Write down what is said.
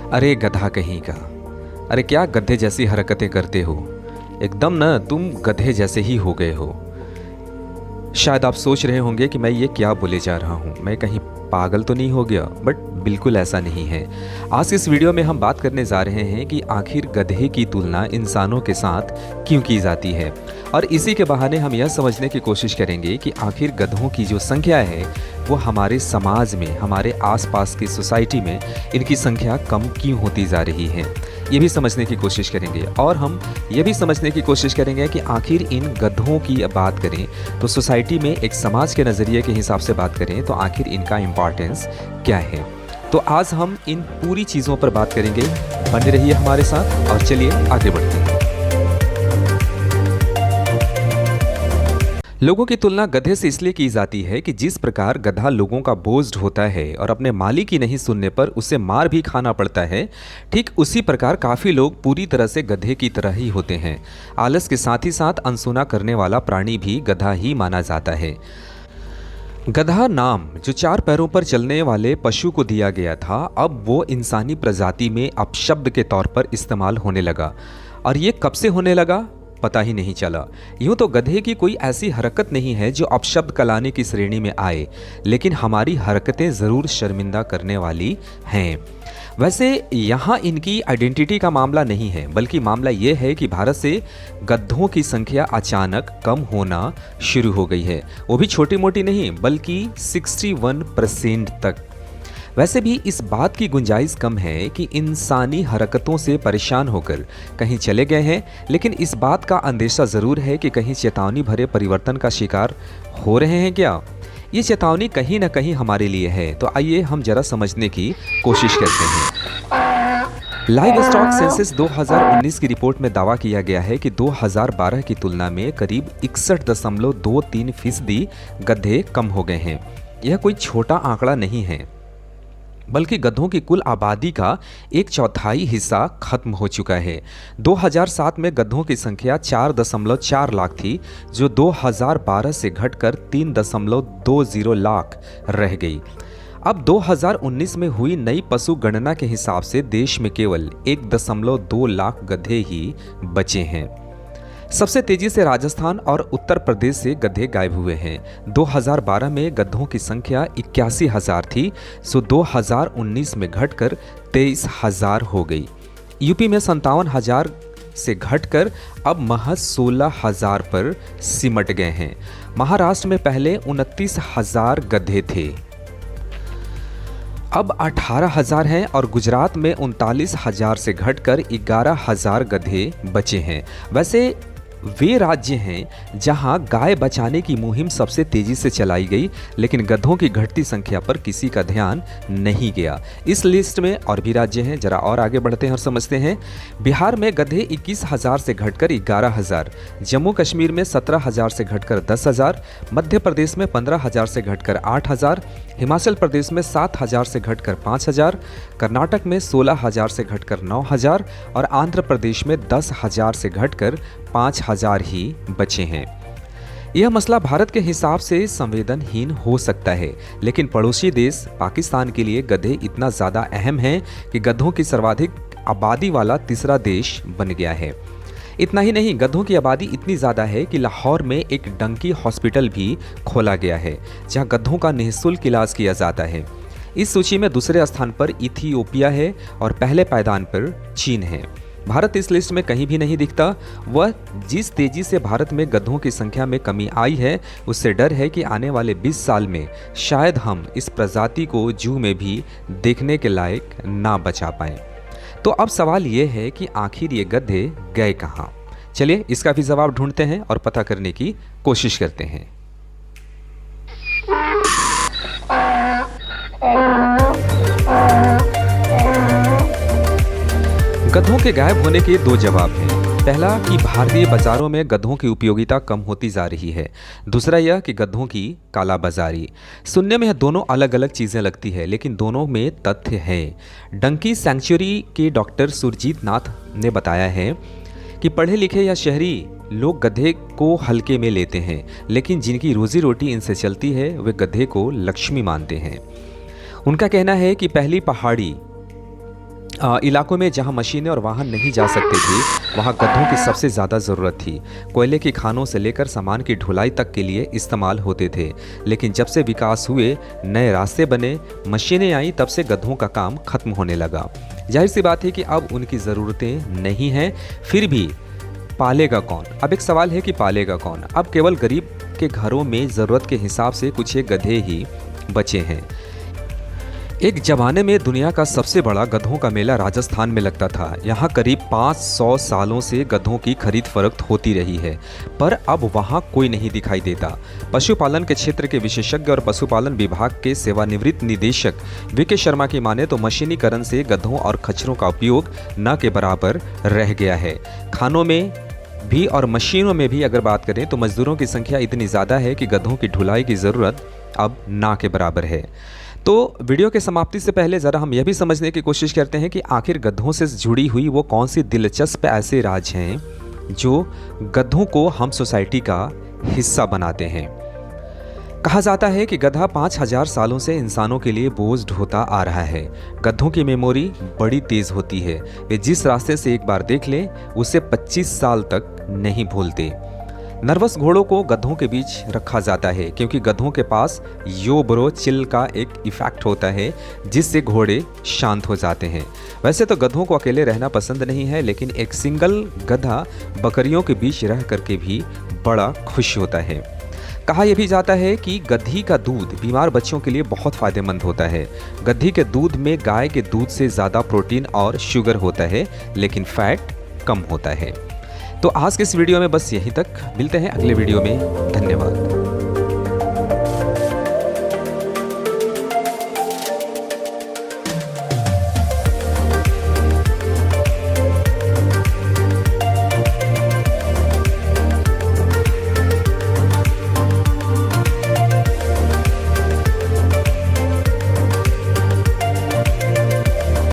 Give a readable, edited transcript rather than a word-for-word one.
अरे गधा कहीं का। अरे क्या गधे जैसी हरकतें करते हो। एकदम ना तुम गधे जैसे ही हो गए हो। शायद आप सोच रहे होंगे कि मैं ये क्या बोले जा रहा हूँ, मैं कहीं पागल तो नहीं हो गया, बट बिल्कुल ऐसा नहीं है। आज इस वीडियो में हम बात करने जा रहे हैं कि आखिर गधे की तुलना इंसानों के साथ क्यों की जाती है, और इसी के बहाने हम यह समझने की कोशिश करेंगे कि आखिर गधों की जो संख्या है वो हमारे समाज में, हमारे आसपास की सोसाइटी में इनकी संख्या कम क्यों होती जा रही है, ये भी समझने की कोशिश करेंगे। और हम ये भी समझने की कोशिश करेंगे कि आखिर इन गधों की बात करें तो सोसाइटी में एक समाज के नज़रिए के हिसाब से बात करें तो आखिर इनका इम्पॉर्टेंस क्या है। तो आज हम इन पूरी चीज़ों पर बात करेंगे। बने रहिए हमारे साथ और चलिए आगे बढ़ते हैं। लोगों की तुलना गधे से इसलिए की जाती है कि जिस प्रकार गधा लोगों का बोझ होता है और अपने मालिक की नहीं सुनने पर उसे मार भी खाना पड़ता है, ठीक उसी प्रकार काफ़ी लोग पूरी तरह से गधे की तरह ही होते हैं। आलस के साथ ही साथ अनसुना करने वाला प्राणी भी गधा ही माना जाता है। गधा नाम जो 4 पैरों पर चलने वाले पशु को दिया गया था, अब वो इंसानी प्रजाति में अपशब्द के तौर पर इस्तेमाल होने लगा। और ये कब से होने लगा पता ही नहीं चला। यूं तो गधे की कोई ऐसी हरकत नहीं है जो अपशब्द कहलाने की श्रेणी में आए, लेकिन हमारी हरकतें ज़रूर शर्मिंदा करने वाली हैं। वैसे यहाँ इनकी आइडेंटिटी का मामला नहीं है, बल्कि मामला ये है कि भारत से गधों की संख्या अचानक कम होना शुरू हो गई है। वो भी छोटी मोटी नहीं, बल्कि 61% तक। वैसे भी इस बात की गुंजाइश कम है कि इंसानी हरकतों से परेशान होकर कहीं चले गए हैं, लेकिन इस बात का अंदेशा ज़रूर है कि कहीं चेतावनी भरे परिवर्तन का शिकार हो रहे हैं क्या। ये चेतावनी कहीं ना कहीं हमारे लिए है, तो आइए हम जरा समझने की कोशिश करते हैं। लाइव स्टॉक सेंसस 2019 की रिपोर्ट में दावा किया गया है कि 2012 की तुलना में करीब 61.23% गधे कम हो गए हैं। यह कोई छोटा आंकड़ा नहीं है, बल्कि गधों की कुल आबादी का 1/4 हिस्सा खत्म हो चुका है। 2007 में गधों की संख्या 4.4 लाख थी, जो 2012 से घटकर 3.20 लाख रह गई। अब 2019 में हुई नई पशु गणना के हिसाब से देश में केवल 1.2 लाख गधे ही बचे हैं। सबसे तेजी से राजस्थान और उत्तर प्रदेश से गधे गायब हुए हैं। 2012 में गधों की संख्या 81,000 थी, सो 2019 में घटकर 23,000 हो गई। यूपी में 57,000 से घटकर अब महज 16,000 पर सिमट गए हैं। महाराष्ट्र में पहले 29,000 गधे थे, अब 18,000 हैं, और गुजरात में 39,000 से घटकर 11,000 गधे बचे हैं। वैसे वे राज्य हैं जहां गाय बचाने की मुहिम सबसे तेजी से चलाई गई, लेकिन गधों की घटती संख्या पर किसी का ध्यान नहीं गया। इस लिस्ट में और भी राज्य हैं, जरा और आगे बढ़ते हैं और समझते हैं। बिहार में गधे 21,000 से घटकर 11,000, जम्मू कश्मीर में 17,000 से घटकर 10,000, मध्य प्रदेश में 15,000 से घटकर 8,000, हिमाचल प्रदेश में 7,000 से घटकर 5,000, कर्नाटक में 16,000 से घटकर 9,000 और आंध्र प्रदेश में 10,000 से घटकर 5,000 ही बचे हैं। यह मसला भारत के हिसाब से संवेदनहीन हो सकता है, लेकिन पड़ोसी देश पाकिस्तान के लिए गधे इतना ज़्यादा अहम हैं कि गधों की सर्वाधिक आबादी वाला तीसरा देश बन गया है। इतना ही नहीं, गधों की आबादी इतनी ज़्यादा है कि लाहौर में एक डंकी हॉस्पिटल भी खोला गया है, जहां गधों का निःशुल्क इलाज किया जाता है। इस सूची में दूसरे स्थान पर इथियोपिया है और पहले पायदान पर चीन है। भारत इस लिस्ट में कहीं भी नहीं दिखता। वह जिस तेजी से भारत में गधों की संख्या में कमी आई है, उससे डर है कि आने वाले 20 साल में शायद हम इस प्रजाति को जू में भी देखने के लायक ना बचा पाएं। तो अब सवाल ये है कि आखिर ये गधे गए कहाँ। चलिए इसका भी जवाब ढूंढते हैं और पता करने की कोशिश करते हैं। गधों के गायब होने के 2 जवाब हैं। पहला कि भारतीय बाजारों में गधों की उपयोगिता कम होती जा रही है। दूसरा यह कि गधों की कालाबाजारी। सुनने में दोनों अलग अलग चीज़ें लगती है, लेकिन दोनों में तथ्य है। डंकी सेंचुरी के डॉक्टर सुरजीत नाथ ने बताया है कि पढ़े लिखे या शहरी लोग गधे को हल्के में लेते हैं, लेकिन जिनकी रोजी रोटी इनसे चलती है वे गधे को लक्ष्मी मानते हैं। उनका कहना है कि पहली पहाड़ी इलाकों में जहां मशीनें और वाहन नहीं जा सकते थे वहां गधों की सबसे ज़्यादा ज़रूरत थी। कोयले की खानों से लेकर सामान की ढुलाई तक के लिए इस्तेमाल होते थे। लेकिन जब से विकास हुए, नए रास्ते बने, मशीनें आई, तब से गधों का काम खत्म होने लगा। जाहिर सी बात है कि अब उनकी ज़रूरतें नहीं हैं। फिर भी पालेगा कौन? अब एक सवाल है कि पालेगा कौन? अब केवल गरीब के घरों में ज़रूरत के हिसाब से कुछ एक गधे ही बचे हैं। एक ज़माने में दुनिया का सबसे बड़ा गधों का मेला राजस्थान में लगता था। यहाँ करीब 500 सालों से गधों की खरीद फरोख्त होती रही है, पर अब वहाँ कोई नहीं दिखाई देता। पशुपालन के क्षेत्र के विशेषज्ञ और पशुपालन विभाग के सेवानिवृत्त निदेशक वीके शर्मा की माने तो मशीनीकरण से गधों और खच्चरों का उपयोग न के बराबर रह गया है। खानों में भी और मशीनों में भी अगर बात करें तो मजदूरों की संख्या इतनी ज़्यादा है कि गधों की ढुलाई की ज़रूरत अब ना के बराबर है। तो वीडियो के समाप्ति से पहले ज़रा हम यह भी समझने की कोशिश करते हैं कि आखिर गधों से जुड़ी हुई वो कौन सी दिलचस्प ऐसे राज हैं जो गधों को हम सोसाइटी का हिस्सा बनाते हैं। कहा जाता है कि गधा 5000 सालों से इंसानों के लिए बोझ ढोता आ रहा है। गधों की मेमोरी बड़ी तेज़ होती है। वे जिस रास्ते से एक बार देख लें उसे 25 साल तक नहीं भूलते। नर्वस घोड़ों को गधों के बीच रखा जाता है क्योंकि गधों के पास यो ब्रो चिल का एक इफेक्ट होता है जिससे घोड़े शांत हो जाते हैं। वैसे तो गधों को अकेले रहना पसंद नहीं है, लेकिन एक सिंगल गधा बकरियों के बीच रह करके भी बड़ा खुश होता है। कहा यह भी जाता है कि गधी का दूध बीमार बच्चों के लिए बहुत फ़ायदेमंद होता है। गधी के दूध में गाय के दूध से ज़्यादा प्रोटीन और शुगर होता है, लेकिन फैट कम होता है। तो आज के इस वीडियो में बस यहीं तक। मिलते हैं अगले वीडियो में। धन्यवाद।